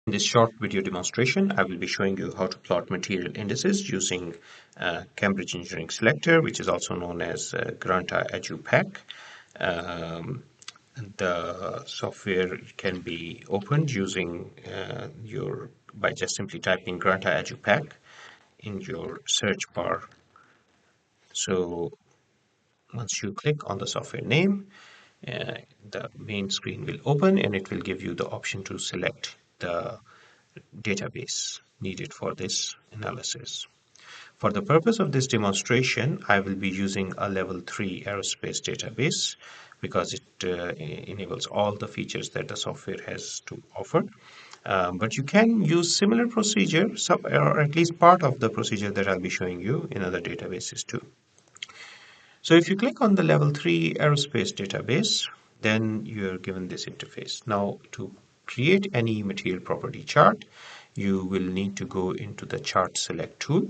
In this short video demonstration, I will be showing you how to plot material indices using Cambridge Engineering Selector, which is also known as Granta EduPack. Um, the software can be opened using by just simply typing Granta EduPack in your search bar. So once you click on the software name, the main screen will open and it will give you the option to select the database needed for this analysis. For the purpose of this demonstration, I will be using a level 3 aerospace database because it enables all the features that the software has to offer. But you can use similar procedure, or at least part of the procedure that I'll be showing you in other databases too. So if you click on the level 3 aerospace database, then you're given this interface. Now, to create any material property chart, you will need to go into the chart select tool.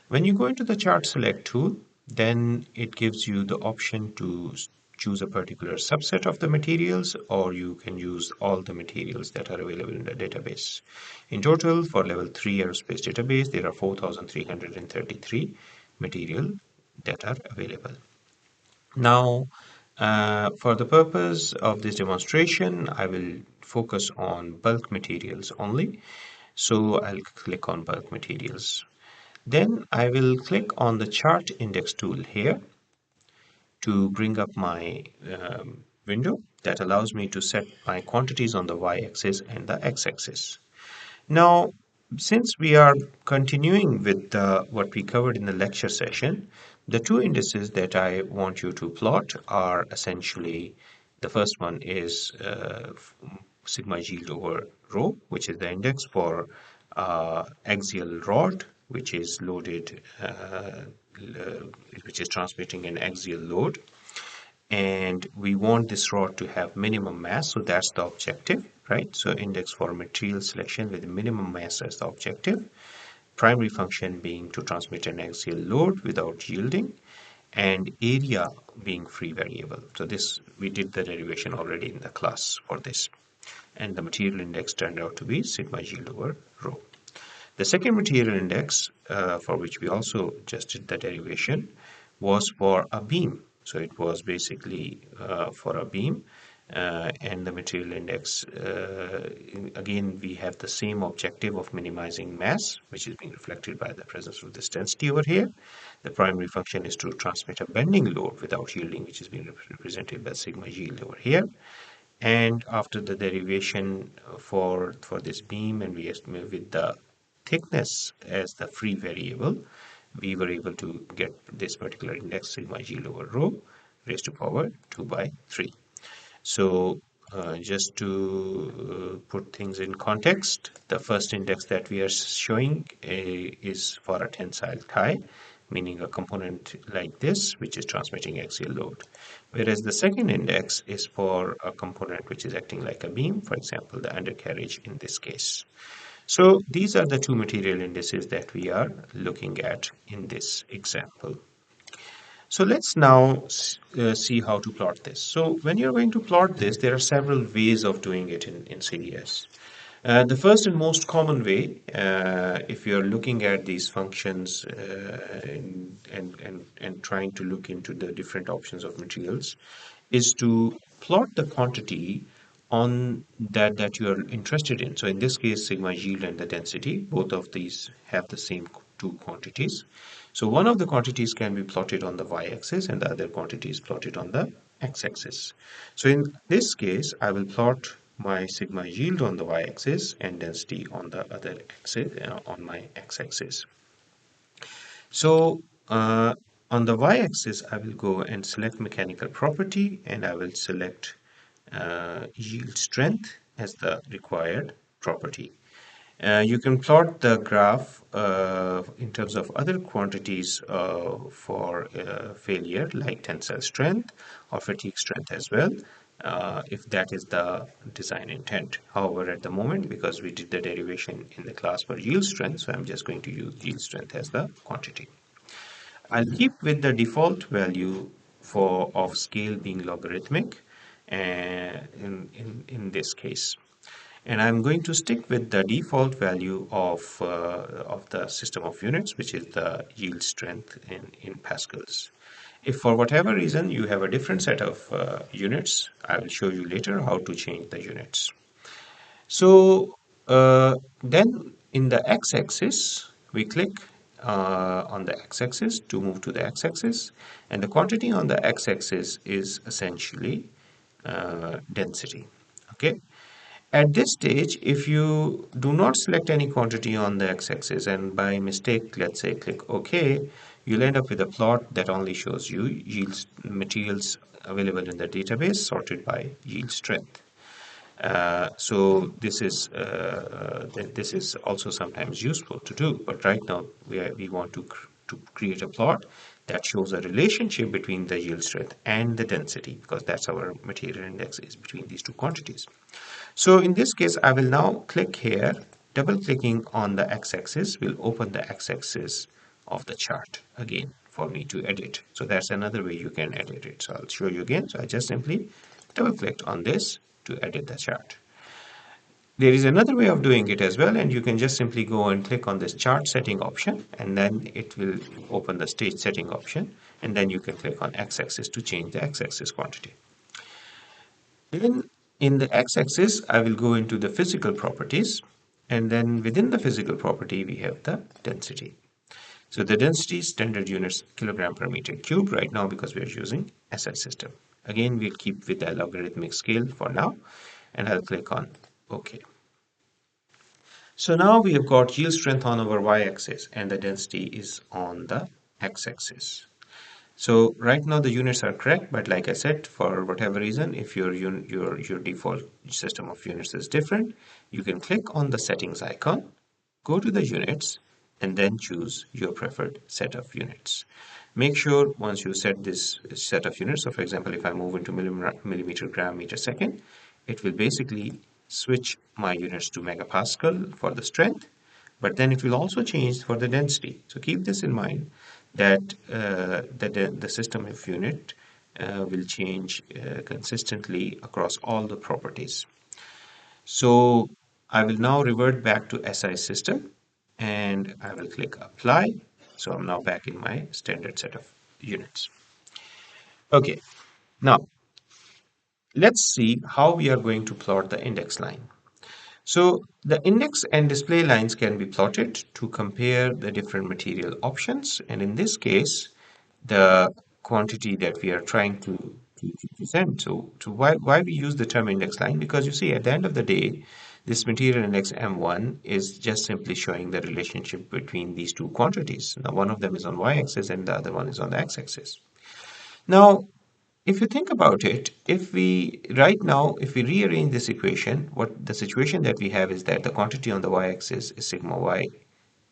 When you go into the chart select tool, then it gives you the option to choose a particular subset of the materials, or you can use all the materials that are available in the database. In total, for level 3 aerospace database, there are 4,333 material that are available. Now, for the purpose of this demonstration, I will focus on bulk materials only. So I'll click on bulk materials. Then I will click on the chart index tool here to bring up my window that allows me to set my quantities on the y-axis and the x-axis. Now, since we are continuing with what we covered in the lecture session, the two indices that I want you to plot are essentially, the first one is sigma yield over rho, which is the index for axial rod, which is loaded, which is transmitting an axial load. And we want this rod to have minimum mass, so that's the objective, right? So index for material selection with minimum mass as the objective, primary function being to transmit an axial load without yielding, and area being free variable. So this, we did the derivation already in the class for this, and the material index turned out to be sigma yield over rho. The second material index, for which we also just did the derivation, was for a beam. So it was basically for a beam, and the material index, again, we have the same objective of minimizing mass, which is being reflected by the presence of this density over here. The primary function is to transmit a bending load without yielding, which is being represented by sigma yield over here. And after the derivation for this beam, and we estimate with the thickness as the free variable, we were able to get this particular index sigma yield over rho raised to power 2 by 3. So just to put things in context, the first index that we are showing is for a tensile tie, meaning a component like this, which is transmitting axial load. Whereas the second index is for a component which is acting like a beam, for example, the undercarriage in this case. So these are the two material indices that we are looking at in this example. So let's now see how to plot this. So when you're going to plot this, there are several ways of doing it in CDS. The first and most common way, if you're looking at these functions and trying to look into the different options of materials, is to plot the quantity on that you are interested in. So in this case, sigma yield and the density, both of these have the same two quantities. So one of the quantities can be plotted on the y-axis and the other quantity is plotted on the x-axis. So in this case, I will plot my sigma yield on the y-axis and density on the other axis, on my x-axis. So on the y-axis, I will go and select mechanical property and I will select yield strength as the required property. You can plot the graph in terms of other quantities for failure, like tensile strength or fatigue strength as well, if that is the design intent. However, at the moment, because we did the derivation in the class for yield strength, so I'm just going to use yield strength as the quantity. I'll keep with the default value of scale being logarithmic in this case. And I'm going to stick with the default value of the system of units, which is the yield strength in pascals. If for whatever reason you have a different set of units, I will show you later how to change the units. So then in the x-axis, we click on the x-axis to move to the x-axis, and the quantity on the x-axis is essentially density. Okay. At this stage, if you do not select any quantity on the x-axis and by mistake, let's say, click OK, you'll end up with a plot that only shows you yields materials available in the database sorted by yield strength. So this is also sometimes useful to do, but right now we want to create a plot that shows a relationship between the yield strength and the density, because that's our material index is between these two quantities. So in this case, I will now click here. Double clicking on the x-axis will open the x-axis of the chart again for me to edit. So that's another way you can edit it. So I'll show you again. So I just simply double clicked on this to edit the chart. There is another way of doing it as well, and you can just simply go and click on this chart setting option, and then it will open the stage setting option, and then you can click on x-axis to change the x-axis quantity. Then in the x-axis, I will go into the physical properties, and then within the physical property, we have the density. So the density standard units kilogram per meter cube right now because we are using SI system. Again, we'll keep with the logarithmic scale for now, and I'll click on OK. So now we have got yield strength on our y-axis and the density is on the x-axis. So right now the units are correct, but like I said, for whatever reason, if your default system of units is different, you can click on the settings icon, go to the units, and then choose your preferred set of units. Make sure once you set this set of units, so for example, if I move into millimeter, gram, meter, second, it will basically switch my units to megapascal for the strength, but then it will also change for the density. So keep this in mind that the system of unit will change consistently across all the properties. So I will now revert back to SI system and I will click apply. So I'm now back in my standard set of units. Okay, now let's see how we are going to plot the index line. So the index and display lines can be plotted to compare the different material options. And in this case, the quantity that we are trying to present. So why we use the term index line? Because you see, at the end of the day, this material index M1 is just simply showing the relationship between these two quantities. Now, one of them is on y-axis and the other one is on the x-axis. Now, if you think about it, if we right now, if we rearrange this equation, what the situation that we have is that the quantity on the y-axis is sigma y.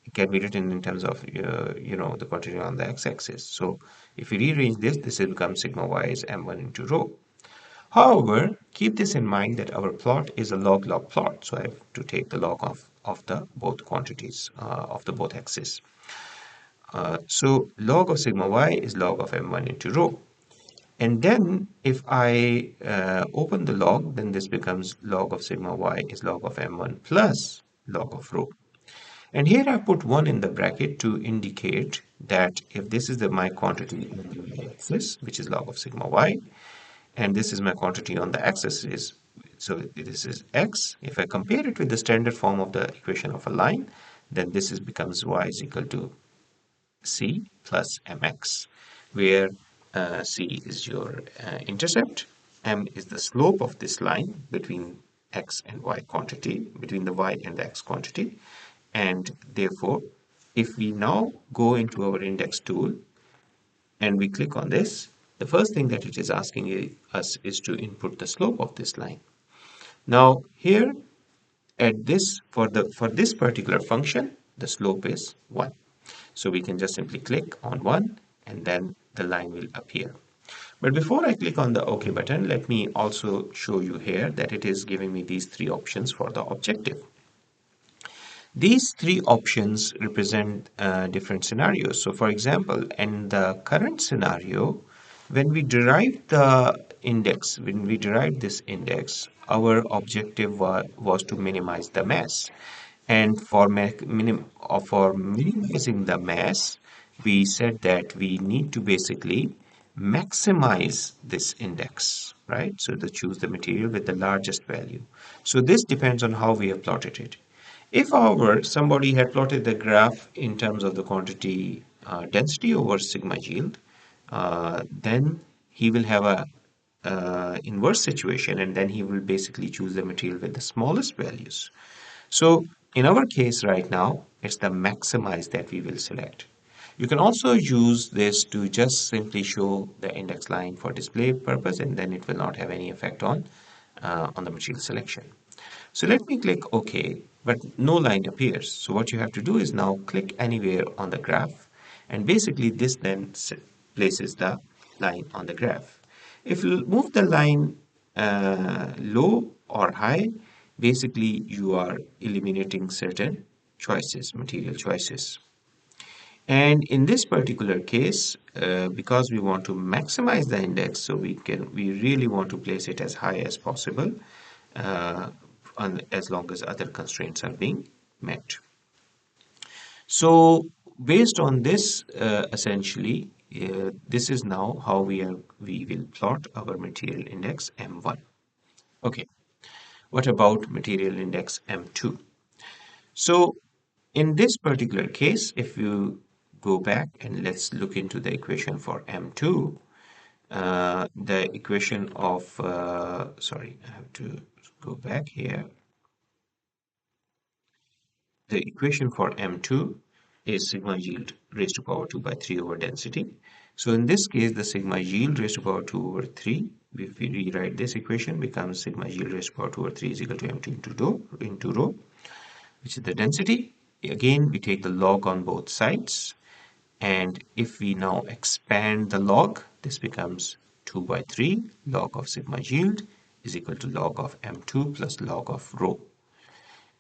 It can be written in terms of the quantity on the x-axis. So if we rearrange this, this will become sigma y is m1 into rho. However, keep this in mind that our plot is a log-log plot, so I have to take the log of the both quantities of the both axes. So log of sigma y is log of m1 into rho. And then if I open the log, then this becomes log of sigma y is log of m1 plus log of rho. And here I put 1 in the bracket to indicate that if this is my quantity on the axis, which is log of sigma y, and this is my quantity on the axis, so this is x. If I compare it with the standard form of the equation of a line, then this becomes y is equal to c plus mx, where c is your intercept, m is the slope of this line between x and y quantity, between the y and the x quantity, and therefore, if we now go into our index tool and we click on this, the first thing that it is asking us is to input the slope of this line. Now here at this, for this particular function, the slope is 1. So we can just simply click on 1 and then the line will appear. But before I click on the OK button, let me also show you here that it is giving me these 3 options for the objective. These 3 options represent different scenarios. So for example, in the current scenario, when we derive the index, when we derived this index, our objective was to minimize the mass. And for minimizing the mass, we said that we need to basically maximize this index, right? So to choose the material with the largest value. So this depends on how we have plotted it. If, however, somebody had plotted the graph in terms of the quantity density over sigma yield, then he will have a inverse situation, and then he will basically choose the material with the smallest values. So in our case right now, it's the maximize that we will select. You can also use this to just simply show the index line for display purpose, and then it will not have any effect on the material selection. So let me click OK, but no line appears. So what you have to do is now click anywhere on the graph, and basically this then places the line on the graph. If you move the line low or high, basically you are eliminating certain choices, material choices. And in this particular case, because we want to maximize the index, so we really want to place it as high as possible, uh, as long as other constraints are being met. So based on this, essentially, this is now how we will plot our material index M1. Okay, what about material index M2? So in this particular case, if you go back and let's look into the equation for M2, the equation of, sorry, I have to go back here. The equation for M2 is sigma yield raised to power 2 by 3 over density. So in this case, the sigma yield raised to power 2 over 3, if we rewrite this equation, becomes sigma yield raised to power 2 over 3 is equal to M2 into rho, which is the density. Again, we take the log on both sides. And if we now expand the log, this becomes 2 by 3 log of sigma yield is equal to log of M2 plus log of rho.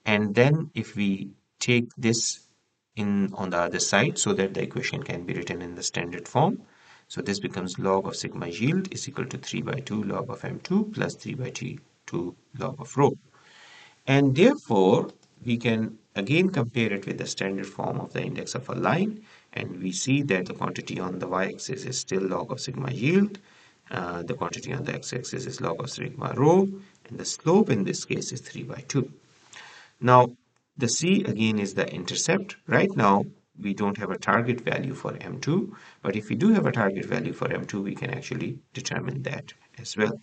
And then if we take this in on the other side so that the equation can be written in the standard form. So this becomes log of sigma yield is equal to 3 by 2 log of M2 plus 3 by 2 log of rho. And therefore, we can again compare it with the standard form of the index of a line, and we see that the quantity on the y-axis is still log of sigma yield, the quantity on the x-axis is log of sigma rho, and the slope in this case is 3 by 2. Now, the C again is the intercept. Right now, we don't have a target value for M2, but if we do have a target value for M2, we can actually determine that as well.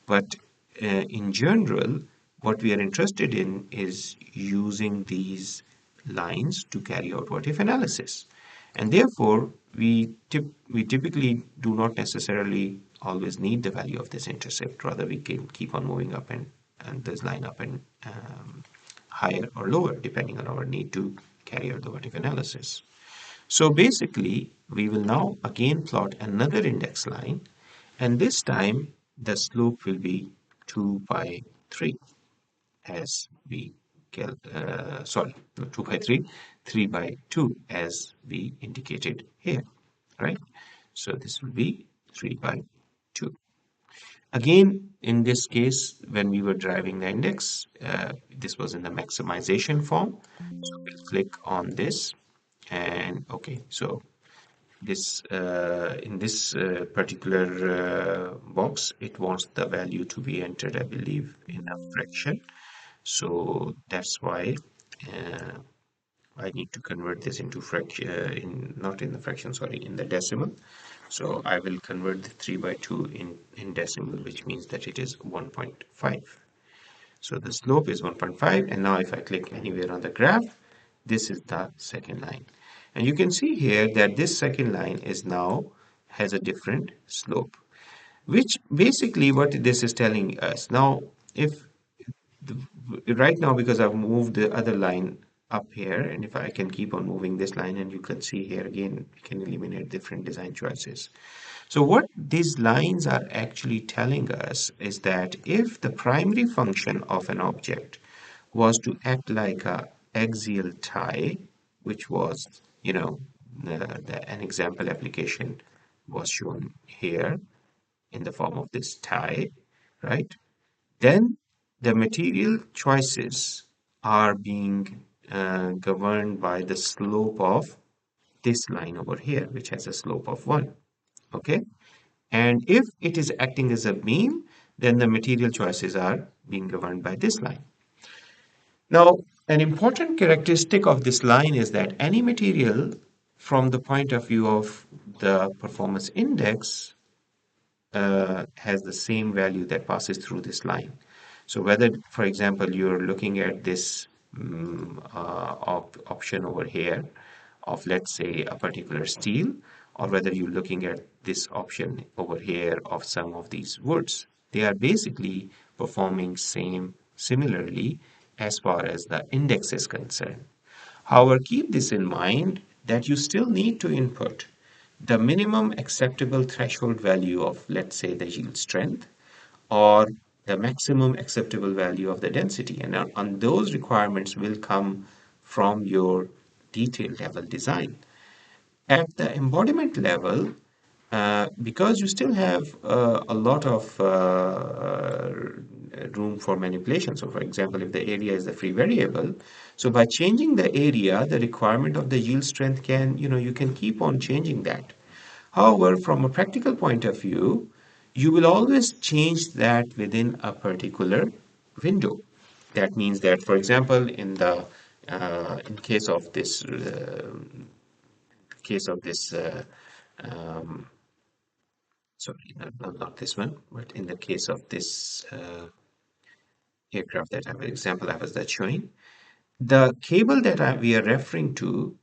But in general, what we are interested in is using these lines to carry out what-if analysis. And therefore, we typically do not necessarily always need the value of this intercept. Rather, we can keep on moving up and this line up and higher or lower, depending on our need to carry out the what-if analysis. So basically, we will now again plot another index line, and this time the slope will be 2 by 3 as we sorry, not 2 by 3, 3 by 2 as we indicated here, right? So this will be 3 by 2. Again, in this case, when we were driving the index, this was in the maximization form. So we'll click on this and okay, so this in this particular box, it wants the value to be entered, I believe, in a fraction. So that's why uh, I need to convert this into fraction, not in the fraction, sorry, in the decimal. So I will convert the 3 by 2 in decimal, which means that it is 1.5. So the slope is 1.5, and now if I click anywhere on the graph, this is the second line. And you can see here that this second line is now has a different slope, which basically what this is telling us. Now, if right now, because I've moved the other line up here, and if I can keep on moving this line, and you can see here again, we can eliminate different design choices. So what these lines are actually telling us is that if the primary function of an object was to act like a axial tie, which was, an example application was shown here, in the form of this tie, right? Then the material choices are being governed by the slope of this line over here, which has a slope of 1. Okay? And if it is acting as a beam, then the material choices are being governed by this line. Now, an important characteristic of this line is that any material from the point of view of the performance index has the same value that passes through this line. So whether, for example, you're looking at this option over here of, let's say, a particular steel, or whether you're looking at this option over here of some of these woods, they are basically performing similarly as far as the index is concerned. However, keep this in mind that you still need to input the minimum acceptable threshold value of, let's say, the yield strength, or the maximum acceptable value of the density. And on those requirements will come from your detail level design. At the embodiment level, because you still have a lot of room for manipulation. So, for example, if the area is the free variable, so by changing the area, the requirement of the yield strength can, you can keep on changing that. However, from a practical point of view, you will always change that within a particular window. That means that, for example, in case of this sorry, not this one, but in the case of this aircraft that I have example I was that showing, the cable that we are referring to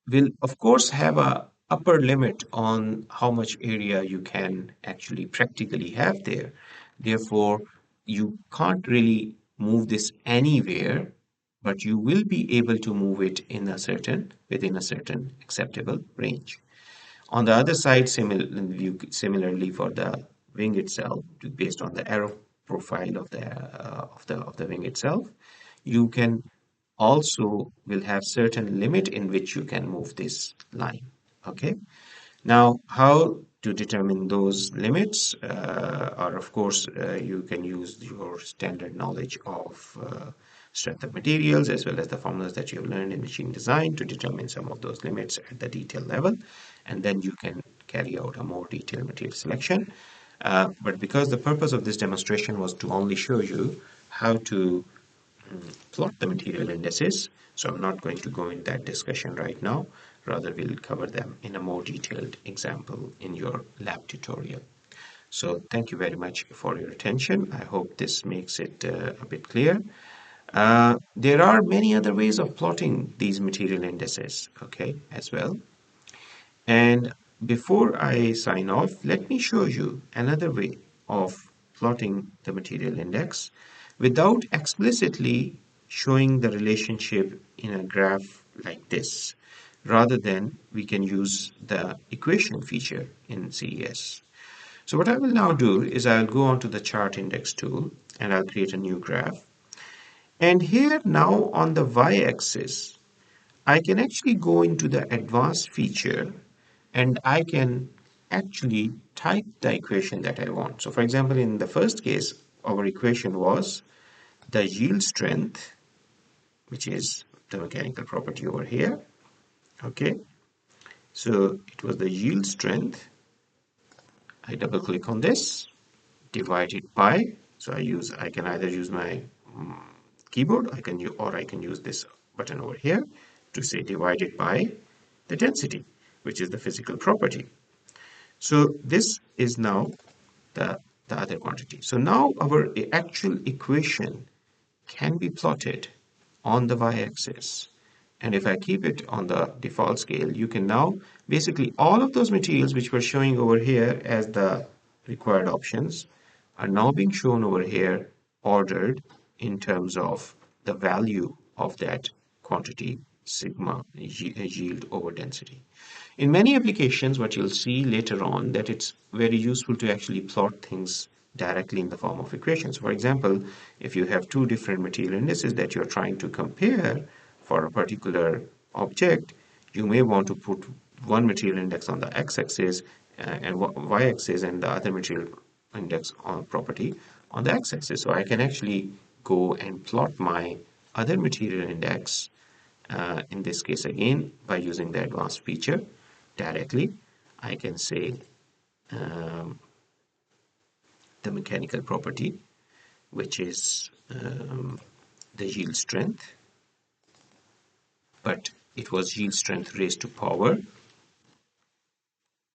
will, of course, have a upper limit on how much area you can actually practically have there. Therefore, you can't really move this anywhere, but you will be able to move it within a certain acceptable range. On the other side, similarly for the wing itself, based on the aero profile of the wing itself, you can also will have certain limit in which you can move this line. Okay. Now, how to determine those limits are, of course, you can use your standard knowledge of strength of materials as well as the formulas that you have learned in machine design to determine some of those limits at the detail level. And then you can carry out a more detailed material selection. But because the purpose of this demonstration was to only show you how to plot the material indices. So I'm not going to go in that discussion right now. Rather, we'll cover them in a more detailed example in your lab tutorial. So thank you very much for your attention. I hope this makes it a bit clear. There are many other ways of plotting these material indices, okay, as well. And before I sign off, let me show you another way of plotting the material index without explicitly showing the relationship in a graph like this. Rather than we can use the equation feature in CES. So what I will now do is I'll go onto the chart index tool and I'll create a new graph. And here now on the y-axis, I can actually go into the advanced feature and I can actually type the equation that I want. So for example, in the first case, our equation was the yield strength, which is the mechanical property over here. Okay, so it was the yield strength. I double click on this, divide it by, so I can either use my keyboard, I can use this button over here to say divide it by the density, which is the physical property. So this is now the other quantity. So now our actual equation can be plotted on the y-axis. And if I keep it on the default scale, you can now basically all of those materials which were showing over here as the required options are now being shown over here ordered in terms of the value of that quantity sigma yield over density. In many applications, what you'll see later on that it's very useful to actually plot things directly in the form of equations. For example, if you have two different material indices that you're trying to compare for a particular object, you may want to put one material index on the x-axis and y-axis and the other material index property on the x-axis. So I can actually go and plot my other material index, in this case again, by using the advanced feature directly. I can say the mechanical property, which is the yield strength, but it was yield strength raised to power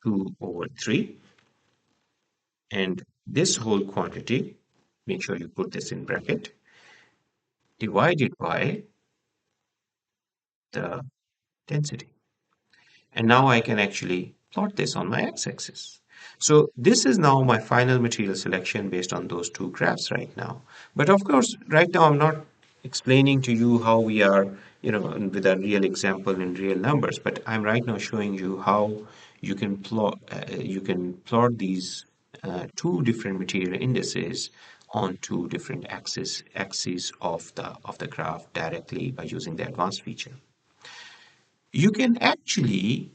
2/3. And this whole quantity, make sure you put this in bracket, divided by the density. And now I can actually plot this on my x-axis. So this is now my final material selection based on those two graphs right now. But of course, right now I'm not explaining to you how we are, with a real example in real numbers, but I'm right now showing you how you can plot these two different material indices on two different axes of the graph directly by using the advanced feature. You can actually,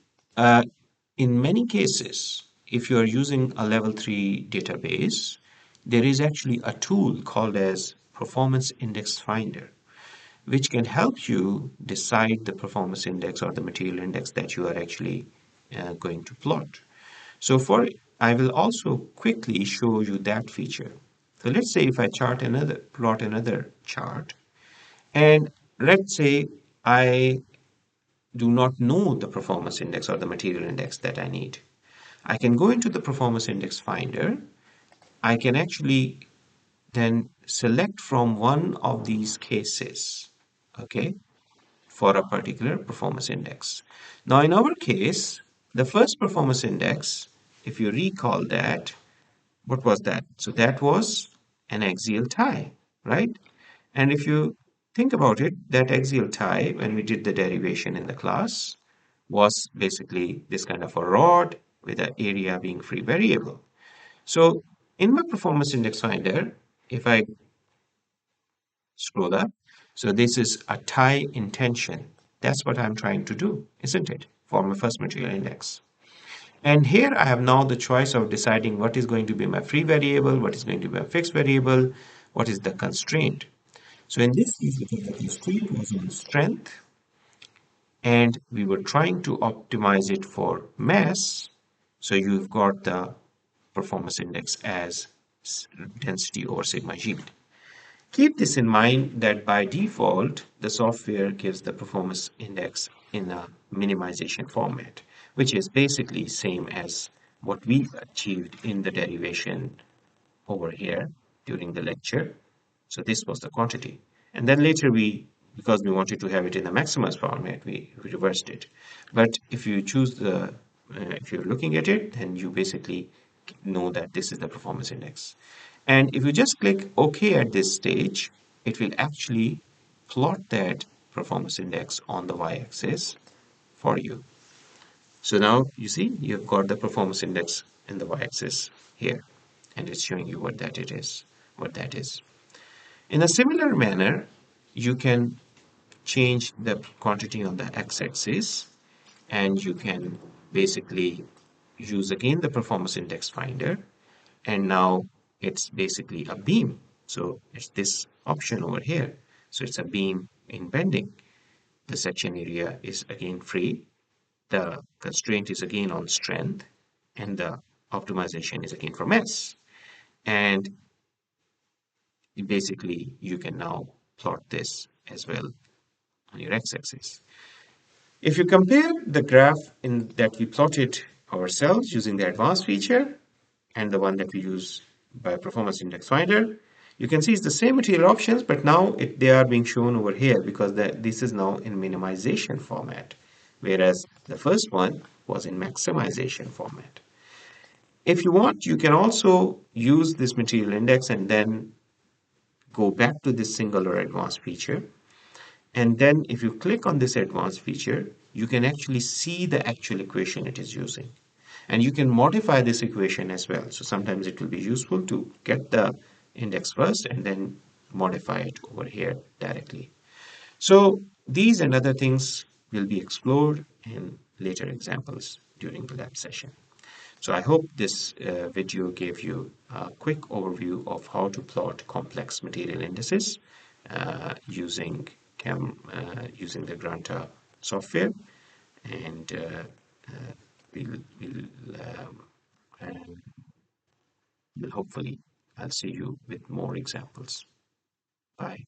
in many cases, if you are using a level 3 database, there is actually a tool called as Performance Index Finder, which can help you decide the performance index or the material index that you are actually going to plot. So I will also quickly show you that feature. So let's say if I plot another chart, and let's say I do not know the performance index or the material index that I need. I can go into the performance index finder. I can actually then select from one of these cases, okay, for a particular performance index. Now, in our case, the first performance index, if you recall that, what was that? So that was an axial tie, right? And if you think about it, that axial tie, when we did the derivation in the class, was basically this kind of a rod with the area being free variable. So in my performance index finder, if I scroll up, so this is a tie intention. That's what I'm trying to do, isn't it? For my first material index. And here I have now the choice of deciding what is going to be my free variable, what is going to be my fixed variable, what is the constraint. So in this case, the constraint was on strength, and we were trying to optimize it for mass. So you've got the performance index as density over sigma yield. Keep this in mind that by default, the software gives the performance index in a minimization format, which is basically same as what we've achieved in the derivation over here during the lecture. So this was the quantity. And then later because we wanted to have it in the maximized format, we reversed it. But if you if you're looking at it, then you basically know that this is the performance index. And if you just click OK at this stage, it will actually plot that performance index on the y-axis for you. So now you see you've got the performance index in the y-axis here, and it's showing you what that is. In a similar manner, you can change the quantity on the x-axis, and you can basically use again the performance index finder, and now it's basically a beam. So it's this option over here. So it's a beam in bending. The section area is again free. The constraint is again on strength, and the optimization is again for mass. And basically, you can now plot this as well on your x-axis. If you compare the graph that we plotted ourselves using the advanced feature and the one that we use by Performance Index Finder, you can see it's the same material options, but now they are being shown over here because this is now in minimization format, whereas the first one was in maximization format. If you want, you can also use this material index and then go back to this single or advanced feature. And then if you click on this advanced feature, you can actually see the actual equation it is using. And you can modify this equation as well. So sometimes it will be useful to get the index first and then modify it over here directly. So these and other things will be explored in later examples during the lab session. So I hope this video gave you a quick overview of how to plot complex material indices using the Granta software, and we'll and hopefully I'll see you with more examples. Bye.